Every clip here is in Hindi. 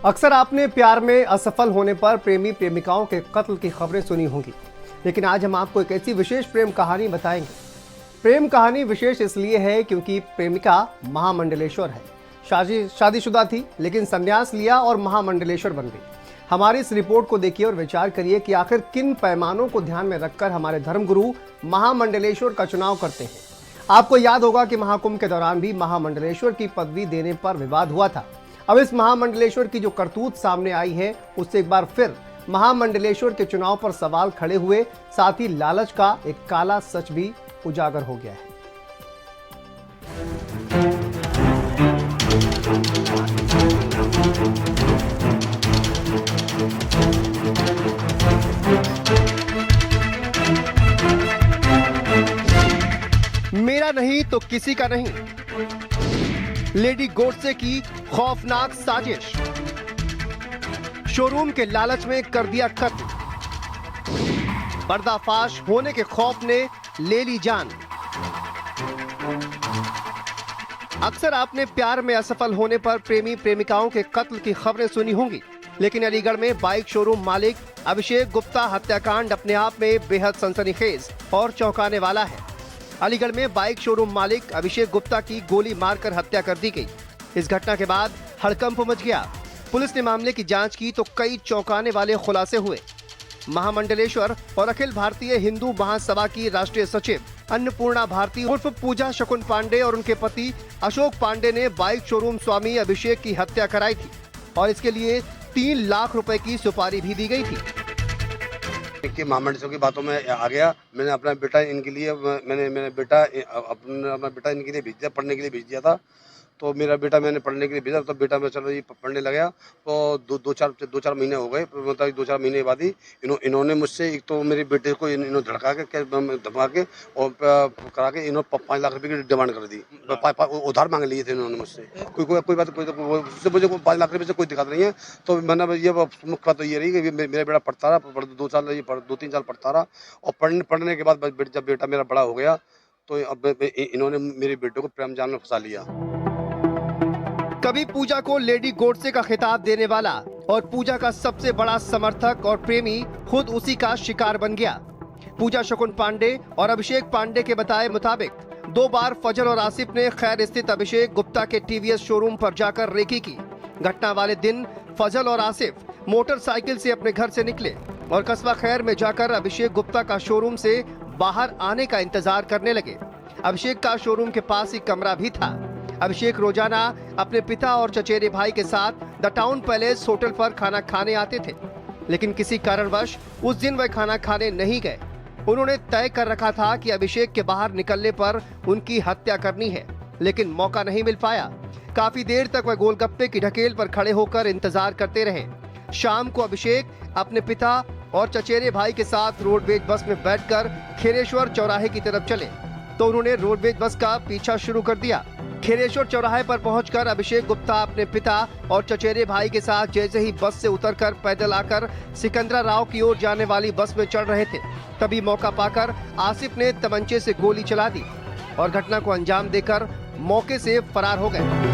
अक्सर आपने प्यार में असफल होने पर प्रेमी प्रेमिकाओं के कत्ल की खबरें सुनी होंगी, लेकिन आज हम आपको एक ऐसी विशेष प्रेम कहानी बताएंगे। प्रेम कहानी विशेष इसलिए है क्योंकि प्रेमिका महामंडलेश्वर है। शादीशुदा थी, लेकिन संन्यास लिया और महामंडलेश्वर बन गई। हमारी इस रिपोर्ट को देखिए और विचार करिए कि आखिर किन पैमानों को ध्यान में रखकर हमारे धर्मगुरु महामंडलेश्वर का चुनाव करते हैं। आपको याद होगा कि महाकुंभ के दौरान भी महामंडलेश्वर की पदवी देने पर विवाद हुआ था। अब इस महामंडलेश्वर की जो करतूत सामने आई है, उससे एक बार फिर महामंडलेश्वर के चुनाव पर सवाल खड़े हुए, साथ ही लालच का एक काला सच भी उजागर हो गया है। मेरा नहीं तो किसी का नहीं, लेडी गोडसे की खौफनाक साजिश। शोरूम के लालच में कर दिया कत्ल। पर्दाफाश होने के खौफ ने ले ली जान। अक्सर आपने प्यार में असफल होने पर प्रेमी प्रेमिकाओं के कत्ल की खबरें सुनी होंगी, लेकिन अलीगढ़ में बाइक शोरूम मालिक अभिषेक गुप्ता हत्याकांड अपने आप में बेहद सनसनीखेज और चौंकाने वाला है। अलीगढ़ में बाइक शोरूम मालिक अभिषेक गुप्ता की गोली मारकर हत्या कर दी गई। इस घटना के बाद हड़कंप मच गया। पुलिस ने मामले की जांच की तो कई चौंकाने वाले खुलासे हुए। महामंडलेश्वर और अखिल भारतीय हिंदू महासभा की राष्ट्रीय सचिव अन्नपूर्णा भारती उर्फ पूजा शकुन पांडे और उनके पति अशोक पांडे ने बाइक शोरूम स्वामी अभिषेक की हत्या कराई थी और इसके लिए 3 लाख रुपए की सुपारी भी दी गई थी। कि महामंडलेश्वर की बातों में आ गया। मैंने अपना बेटा इनके लिए मैंने अपना बेटा इनके लिए भेज दिया, पढ़ने के लिए भेज दिया था। तो मेरा बेटा मैंने पढ़ने के लिए भेजा, तो बेटा मैं चलो ये पढ़ने लगा। तो दो चार महीने हो गए, मतलब 2-4 महीने बाद ही इन्होंने मुझसे एक तो मेरे बेटे को इन्होंने धमका के और करा के इन्होंने 5 लाख रुपए की डिमांड कर दी। उधार मांग लिए थे इन्होंने मुझसे। कोई बात मुझे 5 लाख रुपए से कोई दिक्कत नहीं है। तो मैंने ये मुख्य बात तो ये रही कि मेरा बेटा पढ़ता रहा, 2-3 साल पढ़ता रहा और पढ़ने के बाद जब बेटा मेरा बड़ा हो गया तो अब इन्होंने मेरे बेटे को प्रेम जाल में फंसा लिया। कभी पूजा को लेडी गोडसे का खिताब देने वाला और पूजा का सबसे बड़ा समर्थक और प्रेमी खुद उसी का शिकार बन गया। पूजा शकुन पांडे और अभिषेक पांडे के बताए मुताबिक 2 बार फजल और आसिफ ने खैर स्थित अभिषेक गुप्ता के टीवीएस शोरूम पर जाकर रेकी की। घटना वाले दिन फजल और आसिफ मोटरसाइकिल से अपने घर से निकले और कस्बा खैर में जाकर अभिषेक गुप्ता का शोरूम से बाहर आने का इंतजार करने लगे। अभिषेक का शोरूम के पास ही कमरा भी था। अभिषेक रोजाना अपने पिता और चचेरे भाई के साथ द टाउन पैलेस होटल पर खाना खाने आते थे, लेकिन किसी कारणवश उस दिन वह खाना खाने नहीं गए। उन्होंने तय कर रखा था कि अभिषेक के बाहर निकलने पर उनकी हत्या करनी है, लेकिन मौका नहीं मिल पाया। काफी देर तक वह गोलगप्पे की ढकेल पर खड़े होकर इंतजार करते रहे। शाम को अभिषेक अपने पिता और चचेरे भाई के साथ रोडवेज बस में बैठकर खेरेश्वर चौराहे की तरफ चले तो उन्होंने रोडवेज बस का पीछा शुरू कर दिया। खेरेश्वर चौराहे पर पहुंचकर अभिषेक गुप्ता अपने पिता और चचेरे भाई के साथ जैसे ही बस से उतरकर पैदल आकर सिकंदरा राव की ओर जाने वाली बस में चढ़ रहे थे, तभी मौका पाकर आसिफ ने तमंचे से गोली चला दी और घटना को अंजाम देकर मौके से फरार हो गए।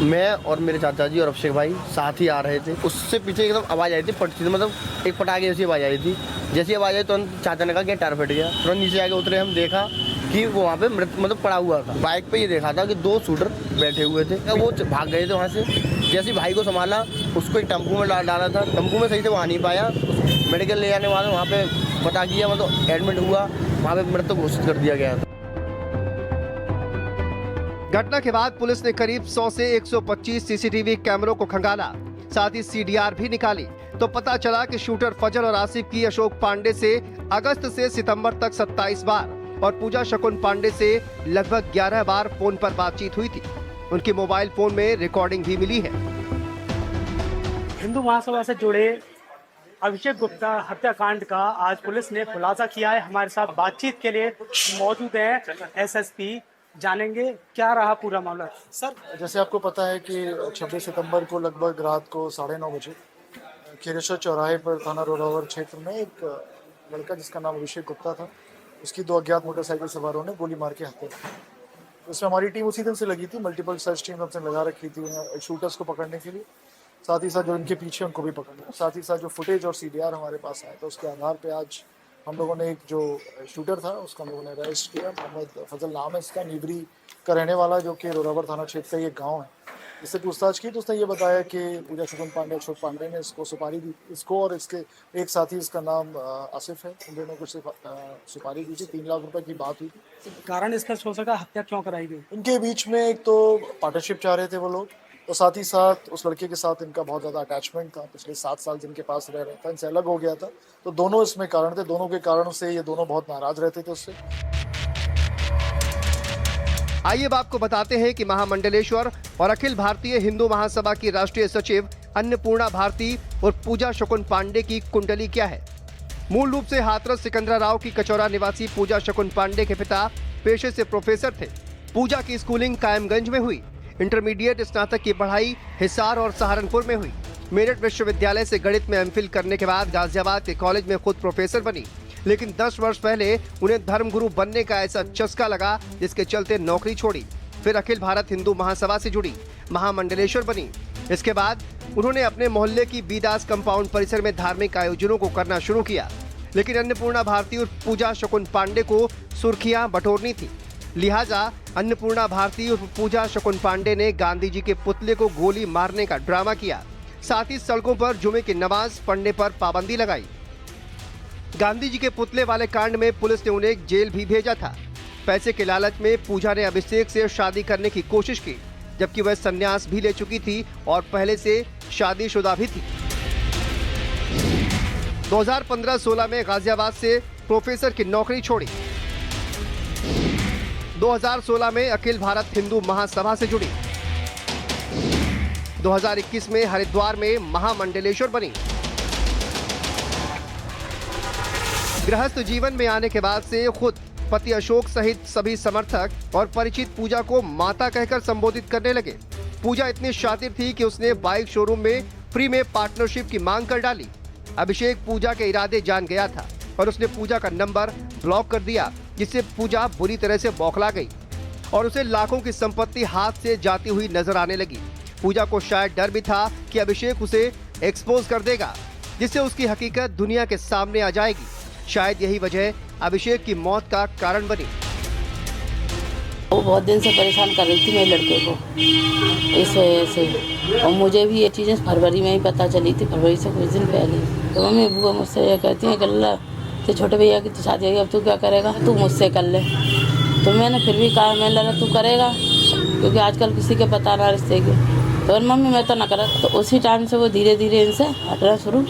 मैं और मेरे चाचा जी और अभिषेक भाई साथ ही आ रहे थे। उससे पीछे एकदम आवाज़ आई थी, मतलब एक पटाखे जैसी आवाज़ आई थी। जैसी आवाज़ आई तुरंत चाचा ने कहा कि टायर फट गया। तुरंत नीचे आके उतरे, हम देखा कि वो वहाँ पे मतलब पड़ा हुआ था। बाइक पे ये देखा था कि 2 शूटर बैठे हुए थे। वो भाग गए थे वहाँ से। जैसे भाई को संभाला, उसको एक टेम्पू में डाला था। टेम्पू में सही से वहाँ नहीं पाया, मेडिकल ले जाने वाले वहाँ पे पता किया, मतलब एडमिट हुआ, वहाँ पे मृत्यु घोषित कर दिया गया था। घटना के बाद पुलिस ने करीब 100 से 125 सीसीटीवी कैमरों को खंगाला, साथ ही सीडीआर भी निकाली, तो पता चला कि शूटर फजल और आसिफ की अशोक पांडे से अगस्त से सितंबर तक 27 बार और पूजा शकुन पांडे से लगभग 11 बार फोन पर बातचीत हुई थी। उनके मोबाइल फोन में रिकॉर्डिंग भी मिली है। हिंदू महासभा से जुड़े अभिषेक गुप्ता हत्याकांड का आज पुलिस ने खुलासा किया है। हमारे साथ बातचीत के लिए मौजूद हैं एसएसपी। जानेंगे क्या रहा पूरा मामला। सर, जैसे आपको पता है कि 26 सितंबर को लगभग रात को 9:30 बजे खेरेश्वर चौराहे पर थाना रोडावर क्षेत्र में एक लड़का जिसका नाम अभिषेक गुप्ता था, उसकी 2 अज्ञात मोटरसाइकिल सवारों ने गोली मार के हत्या की। इसमें हमारी टीम उसी दिन से लगी थी, मल्टीपल सर्च टीम हमसे लगा रखी थी शूटर्स को पकड़ने के लिए, साथ ही साथ जो इनके पीछे उनको भी पकड़ना, साथ ही साथ जो फुटेज और CDR हमारे पास आया तो उसके आधार पे आज हम लोगों ने एक जो शूटर था उसको हम लोगों ने अरेस्ट किया। मोहम्मद फजल नाम है इसका, नीवरी का रहने वाला, जो कि रोरावर थाना क्षेत्र का ये गाँव है। इससे पूछताछ की तो उसने ये बताया कि पूजा शकुन पांडे, अशोक पांडे ने इसको सुपारी दी, इसको और इसके एक साथी, इसका नाम आसिफ है, इन दोनों को सुपारी दी थी। 3 लाख रुपए की बात हुई थी। कारण स्पष्ट हो सका हत्या क्यों कराई गई? इनके बीच में एक तो पार्टनरशिप चाह रहे थे वो लोग, और साथ ही साथ उस लड़के के साथ इनका बहुत ज़्यादा अटैचमेंट था, पिछले 7 साल जिनके पास रह रहा था, इनसे अलग हो गया था, तो दोनों इसमें कारण थे। दोनों के कारणों से ये दोनों बहुत नाराज रहते थे उससे। आइए अब आपको बताते हैं कि महामंडलेश्वर और अखिल भारतीय हिंदू महासभा की राष्ट्रीय सचिव अन्नपूर्णा भारती और पूजा शकुन पांडे की कुंडली क्या है। मूल रूप से हाथरस सिकंदराराव की कचौरा निवासी पूजा शकुन पांडे के पिता पेशे से प्रोफेसर थे। पूजा की स्कूलिंग कायमगंज में हुई। इंटरमीडिएट स्नातक की पढ़ाई हिसार और सहारनपुर में हुई। मेरठ विश्वविद्यालय से गणित में एमफिल करने के बाद गाजियाबाद के कॉलेज में खुद प्रोफेसर बनी, लेकिन 10 वर्ष पहले उन्हें धर्मगुरु बनने का ऐसा चस्का लगा जिसके चलते नौकरी छोड़ी। फिर अखिल भारत हिंदू महासभा से जुड़ी, महामंडलेश्वर बनी। इसके बाद उन्होंने अपने मोहल्ले की बीदास कंपाउंड परिसर में धार्मिक आयोजनों को करना शुरू किया, लेकिन अन्नपूर्णा भारती और पूजा शकुन पांडे को सुर्खियां बटोरनी थी। लिहाजा अन्नपूर्णा भारती और पूजा शकुन पांडे ने गांधी जी के पुतले को गोली मारने का ड्रामा किया। साथ ही सड़कों पर जुमे की नमाज पढ़ने पर पाबंदी लगाई। गांधी जी के पुतले वाले कांड में पुलिस ने उन्हें जेल भी भेजा था। पैसे के लालच में पूजा ने अभिषेक से शादी करने की कोशिश की, जबकि वह संन्यास भी ले चुकी थी और पहले से शादीशुदा भी थी। 2015-16 में गाजियाबाद से प्रोफेसर की नौकरी छोड़ी। 2016 में अखिल भारत हिंदू महासभा से जुड़ी। 2021 में हरिद्वार में महामंडलेश्वर बनी। गृहस्थ जीवन में आने के बाद से खुद पति अशोक सहित सभी समर्थक और परिचित पूजा को माता कहकर संबोधित करने लगे। पूजा इतनी शातिर थी कि उसने बाइक शोरूम में फ्री में पार्टनरशिप की मांग कर डाली। अभिषेक पूजा के इरादे जान गया था और उसने पूजा का नंबर ब्लॉक कर दिया, जिससे पूजा बुरी तरह से बौखला गई और उसे लाखों की संपत्ति हाथ से जाती हुई नजर आने लगी। पूजा को शायद डर भी था कि अभिषेक उसे एक्सपोज कर देगा, जिससे उसकी हकीकत दुनिया के सामने आ जाएगी। शायद यही वजह अभिषेक की मौत का कारण बनी। वो बहुत दिन से परेशान कर रही थी मेरे लड़के को इस वजह से, और मुझे भी ये चीज़ें फरवरी में ही पता चली थी, फरवरी से कुछ दिन पहले। तो मम्मी बुआ मुझसे ये कहती हैं कल्ला तो छोटे भैया की तो शादी होगी, अब तू क्या करेगा, तू मुझसे कर ले। तो मैंने फिर भी कहा, मैं लगा तू करेगा, क्योंकि आजकल किसी के पता ना रिश्ते के। तो मम्मी मैं तो ना करा। तो उसी टाइम से वो धीरे धीरे इनसे हटना शुरू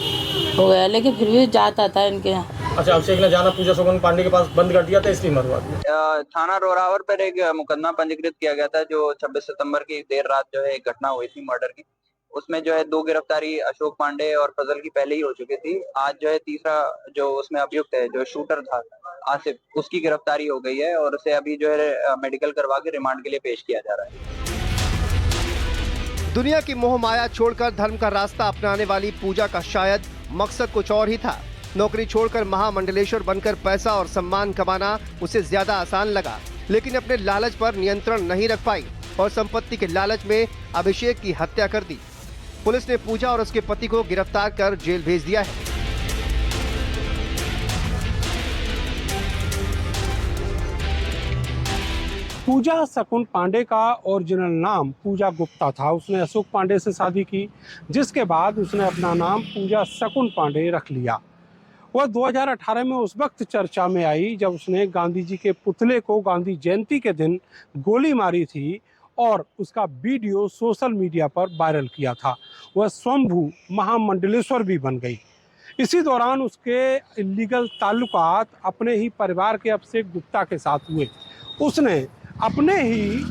हो गया, लेकिन फिर भी जाता था इनके यहाँ। अच्छा, अभिषेक ने जाना पूजा शकुन पांडे के पास बंद कर दिया था, इसलिए मरवा दिया। थाना रोरावर पर एक मुकदमा पंजीकृत किया गया था, जो 26 सितंबर की देर रात जो है एक घटना हुई थी मर्डर की। उसमें जो है 2 गिरफ्तारी अशोक पांडे और फजल की पहले ही हो चुकी थी। आज जो है तीसरा जो उसमें अभियुक्त है, जो शूटर था आसिफ, उसकी गिरफ्तारी हो गई है और उसे अभी जो है मेडिकल करवा के रिमांड के लिए पेश किया जा रहा है। दुनिया की मोह माया छोड़कर धर्म का रास्ता अपनाने वाली पूजा का शायद मकसद कुछ और ही था। नौकरी छोड़कर महामंडलेश्वर बनकर पैसा और सम्मान कमाना उसे ज्यादा आसान लगा, लेकिन अपने लालच पर नियंत्रण नहीं रख पाई और संपत्ति के लालच में अभिषेक की हत्या कर दी। पुलिस ने पूजा और उसके पति को गिरफ्तार कर जेल भेज दिया है। पूजा शकुन पांडे का ओरिजिनल नाम पूजा गुप्ता था। उसने अशोक पांडे से शादी की, जिसके बाद उसने अपना नाम पूजा शकुन पांडे रख लिया। वह 2018 में उस वक्त चर्चा में आई जब उसने गांधी जी के पुतले को गांधी जयंती के दिन गोली मारी थी और उसका वीडियो सोशल मीडिया पर वायरल किया था। वह स्वयंभू महामंडलेश्वर भी बन गई। इसी दौरान उसके इलीगल ताल्लुकात अपने ही परिवार के अभिषेक गुप्ता के साथ हुए। उसने अपने ही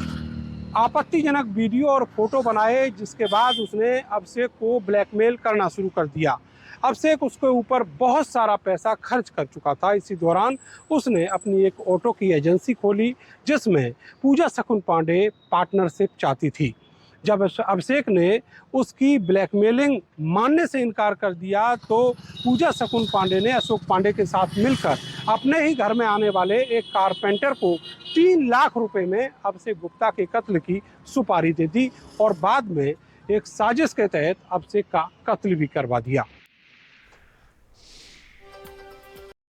आपत्तिजनक वीडियो और फोटो बनाए, जिसके बाद उसने अभिषेक को ब्लैकमेल करना शुरू कर दिया। अभिषेक उसके ऊपर बहुत सारा पैसा खर्च कर चुका था। इसी दौरान उसने अपनी एक ऑटो की एजेंसी खोली, जिसमें पूजा शकुन पांडे पार्टनरशिप चाहती थी। जब अभिषेक ने उसकी ब्लैकमेलिंग मानने से इनकार कर दिया तो पूजा शकुन पांडे ने अशोक पांडे के साथ मिलकर अपने ही घर में आने वाले एक कारपेंटर को 3 लाख रुपए में अभिषेक गुप्ता के कत्ल की सुपारी दे दी और बाद में एक साजिश के तहत अभिषेक का कत्ल भी करवा दिया।